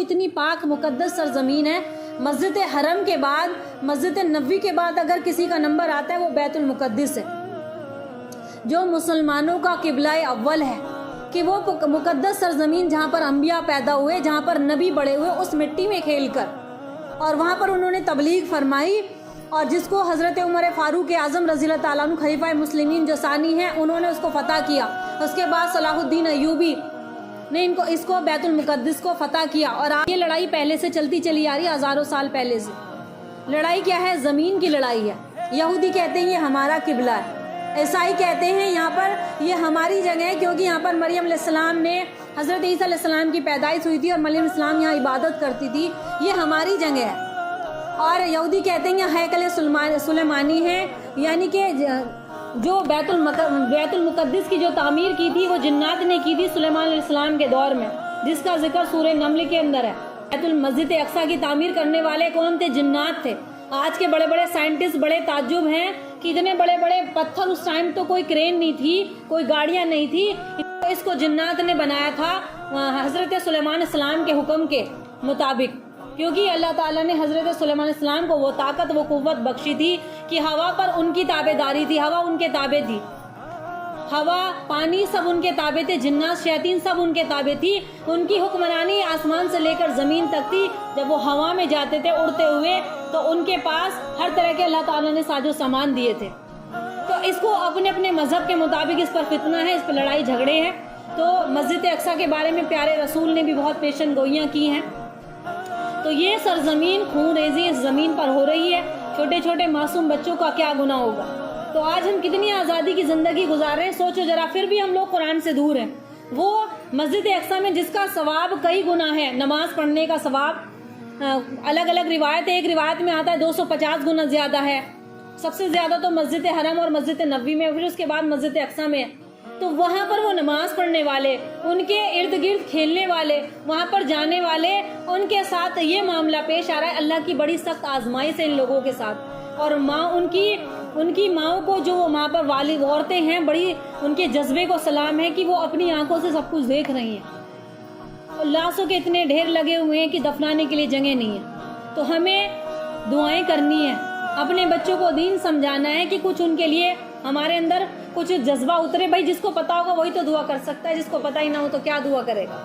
اتنی پاک مقدس سرزمین ہے. مسجد حرم کے بعد، مسجد نبوی کے بعد اگر کسی کا نمبر آتا ہے وہ بیت المقدس ہے، جو مسلمانوں کا قبلہ اول ہے. کہ وہ مقدس سرزمین جہاں پر انبیاء پیدا ہوئے، جہاں پر نبی بڑے ہوئے، اس مٹی میں کھیل کر اور وہاں پر انہوں نے تبلیغ فرمائی، اور جس کو حضرت عمر فاروق اعظم رضی اللہ تعالیٰ عنہ خلیفہ مسلمین جو ثانی ہیں، انہوں نے اس کو فتح کیا. اس کے بعد صلاح الدین ایوبی نے اس کو بیت المقدس کو فتح کیا. اور یہ لڑائی پہلے سے چلتی چلی آ رہی ہے، ہزاروں سال پہلے سے. لڑائی کیا ہے؟ زمین کی لڑائی ہے. یہودی کہتے ہیں یہ ہمارا قبلہ ہے، عیسائی کہتے ہیں یہاں پر یہ ہماری جگہ ہے، کیونکہ یہاں پر مریم علیہ السلام نے، حضرت عیسیٰ علیہ السلام کی پیدائش ہوئی تھی اور مریم علیہ السلام یہاں عبادت کرتی تھی، یہ ہماری جگہ ہے. اور یہودی کہتے ہیں یہ ہیکل سلیمانی ہے، یعنی کہ جو بیت المقدس کی جو تعمیر کی تھی وہ جنات نے کی تھی سلیمان علیہ السلام کے دور میں، جس کا ذکر سورہ نمل کے اندر ہے. بیت المسجد اقصیٰ کی تعمیر کرنے والے کون تھے؟ جنات تھے. آج کے بڑے بڑے سائنٹسٹ بڑے تعجب ہیں کہ اتنے بڑے بڑے پتھر، اس ٹائم تو کوئی کرین نہیں تھی، کوئی گاڑیاں نہیں تھی، اس کو جنات نے بنایا تھا حضرت سلیمان علیہ السلام کے حکم کے مطابق. کیونکہ اللہ تعالیٰ نے حضرت سلیمان علیہ السلام کو وہ طاقت، وہ قوت بخشی تھی کہ ہوا پر ان کی تابع داری تھی، ہوا ان کے تابع تھی، ہوا، پانی سب ان کے تابع تھے، جنات، شیاطین سب ان کے تابع تھی. ان کی حکمرانی آسمان سے لے کر زمین تک تھی. جب وہ ہوا میں جاتے تھے اڑتے ہوئے تو ان کے پاس ہر طرح کے اللہ تعالیٰ نے ساز و سامان دیے تھے. تو اس کو اپنے اپنے مذہب کے مطابق اس پر فتنہ ہے، اس پر لڑائی جھگڑے ہیں. تو مسجد اقصیٰ کے بارے میں پیارے رسول نے بھی بہت پیشن گوئیاں کی ہیں. تو یہ سرزمین خون ریزی اس زمین پر ہو رہی ہے. چھوٹے چھوٹے معصوم بچوں کا کیا گناہ ہوگا؟ تو آج ہم کتنی آزادی کی زندگی گزار رہے ہیں، سوچو ذرا. پھر بھی ہم لوگ قرآن سے دور ہیں. وہ مسجد اقصیٰ میں جس کا ثواب کئی گنا ہے، نماز پڑھنے کا ثواب، الگ الگ روایت ہے. ایک روایت میں آتا ہے 250 گنا زیادہ ہے. سب سے زیادہ تو مسجد حرم اور مسجد نبوی میں، پھر اس کے بعد مسجد اقصیٰ میں. تو وہاں پر وہ نماز پڑھنے والے، ان کے ارد گرد کھیلنے والے، وہاں پر جانے والے، ان کے ساتھ یہ معاملہ پیش آ رہا ہے. اللہ کی بڑی سخت آزمائش ہے ان لوگوں کے ساتھ. اور ماں ان کی ماؤں کو، جو وہ ماں پر والد عورتیں ہیں، بڑی ان کے جذبے کو سلام ہے کہ وہ اپنی آنکھوں سے سب کچھ دیکھ رہی ہیں. اور لاشوں کے اتنے ڈھیر لگے ہوئے ہیں کہ دفنانے کے لیے جگہ نہیں ہے. تو ہمیں دعائیں کرنی ہیں، اپنے بچوں کو دین سمجھانا ہے کہ کچھ ان کے لیے ہمارے اندر کچھ جذبہ اترے. بھائی جس کو پتا ہوگا وہی تو دعا کر سکتا ہے، جس کو پتا ہی نہ ہو تو کیا دعا کرے گا.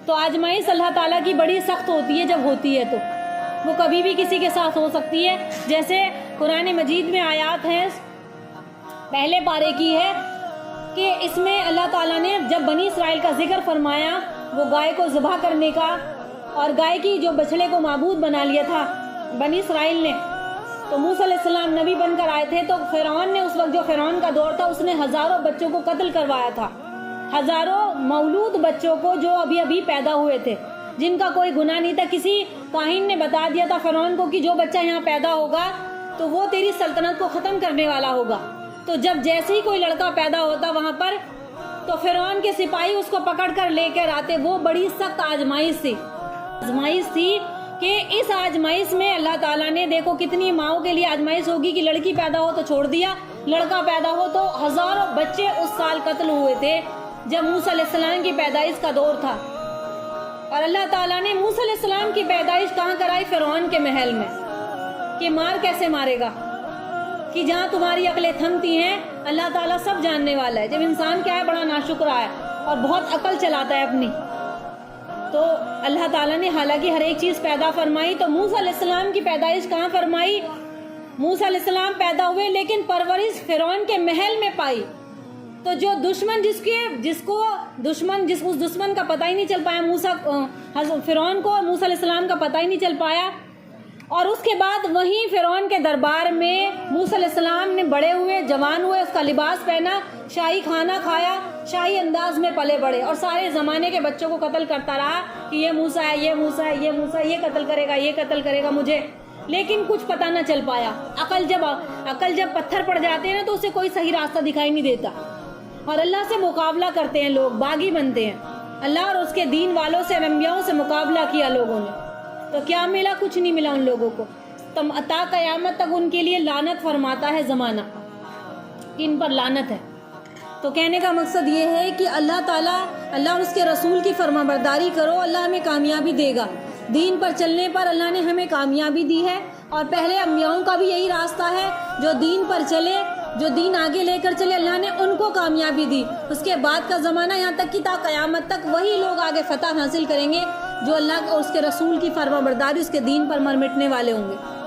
تو آزمائش اللہ تعالیٰ کی بڑی سخت ہوتی ہے. جب ہوتی ہے تو وہ کبھی بھی کسی کے ساتھ ہو سکتی ہے. جیسے قرآن مجید میں آیات ہیں، پہلے پارے کی ہے کہ اس میں اللہ تعالیٰ نے جب بنی اسرائیل کا ذکر فرمایا، وہ گائے کو ذبح کرنے کا، اور گائے کی جو بچڑے کو معبود بنا لیا تھا بنی اسرائیل نے. تو موسیٰ علیہ السلام نبی بن کر آئے تھے. تو فرعون نے، اس وقت جو فرعون کا دور تھا، اس نے ہزاروں بچوں کو قتل کروایا تھا. ہزاروں مولود بچوں کو جو ابھی ابھی پیدا ہوئے تھے، جن کا کوئی گناہ نہیں تھا. کسی کاہن نے بتا دیا تھا فرعون کو کہ جو بچہ یہاں پیدا ہوگا تو وہ تیری سلطنت کو ختم کرنے والا ہوگا. تو جب جیسے ہی کوئی لڑکا پیدا ہوتا وہاں پر، تو فرعون کے سپاہی اس کو پکڑ کر لے کر آتے. وہ بڑی سخت آزمائش تھی کہ اس آزمائش میں اللہ تعالیٰ نے، دیکھو کتنی ماؤں کے لیے آزمائش ہوگی کہ لڑکی پیدا ہو تو چھوڑ دیا، لڑکا پیدا ہو تو ہزاروں بچے اس سال قتل ہوئے تھے جب موسیٰ علیہ السلام کی پیدائش کا دور تھا. اور اللہ تعالیٰ نے موسیٰ علیہ السلام کی پیدائش کہاں کرائی؟ فرعون کے محل میں. کہ مار کیسے مارے گا، کہ جہاں تمہاری عقلیں تھمتی ہیں اللہ تعالیٰ سب جاننے والا ہے. جب انسان کیا ہے، بڑا ناشکرا ہے اور بہت عقل چلاتا ہے اپنی. تو اللہ تعالیٰ نے حالانکہ ہر ایک چیز پیدا فرمائی. تو موسیٰ علیہ السلام کی پیدائش کہاں فرمائی؟ موسیٰ علیہ السلام پیدا ہوئے لیکن پرورش فرعون کے محل میں پائی. تو جو دشمن جس دشمن کا پتہ ہی نہیں چل پایا، فرعون کو اور موسیٰ علیہ السلام کا پتہ ہی نہیں چل پایا. اور اس کے بعد وہیں فرعون کے دربار میں موسیٰ علیہ السلام نے بڑے ہوئے، جوان ہوئے، اس کا لباس پہنا، شاہی کھانا کھایا، شاہی انداز میں پلے بڑھے، اور سارے زمانے کے بچوں کو قتل کرتا رہا کہ یہ موسیٰ ہے، یہ موسیٰ ہے، یہ موسیٰ، یہ قتل کرے گا، یہ قتل کرے گا مجھے. لیکن کچھ پتہ نہ چل پایا. عقل جب پتھر پڑ جاتے ہیں نا تو اسے کوئی صحیح راستہ دکھائی نہیں دیتا. اور اللہ سے مقابلہ کرتے ہیں لوگ، باغی بنتے ہیں. اللہ اور اس کے دین والوں سے، انبیاؤں سے مقابلہ کیا لوگوں نے. تو کیا ملا؟ کچھ نہیں ملا ان لوگوں کو. تا قیامت تک ان کے لیے لعنت فرماتا ہے زمانہ، ان پر لعنت ہے. تو کہنے کا مقصد یہ ہے کہ اللہ تعالیٰ، اللہ اور اس کے رسول کی فرما برداری کرو، اللہ ہمیں کامیابی دے گا۔ دین پر چلنے پر اللہ نے ہمیں کامیابی دی ہے، اور پہلے انبیاؤں کا بھی یہی راستہ ہے، جو دین پر چلے، جو دین آگے لے کر چلے، اللہ نے ان کو کامیابی دی۔ اس کے بعد کا زمانہ یہاں تک کہ تا قیامت تک وہی لوگ آگے فتح حاصل کریں گے جو اللہ اور اس کے رسول کی فرما برداری، اس کے دین پر مر مٹنے والے ہوں گے۔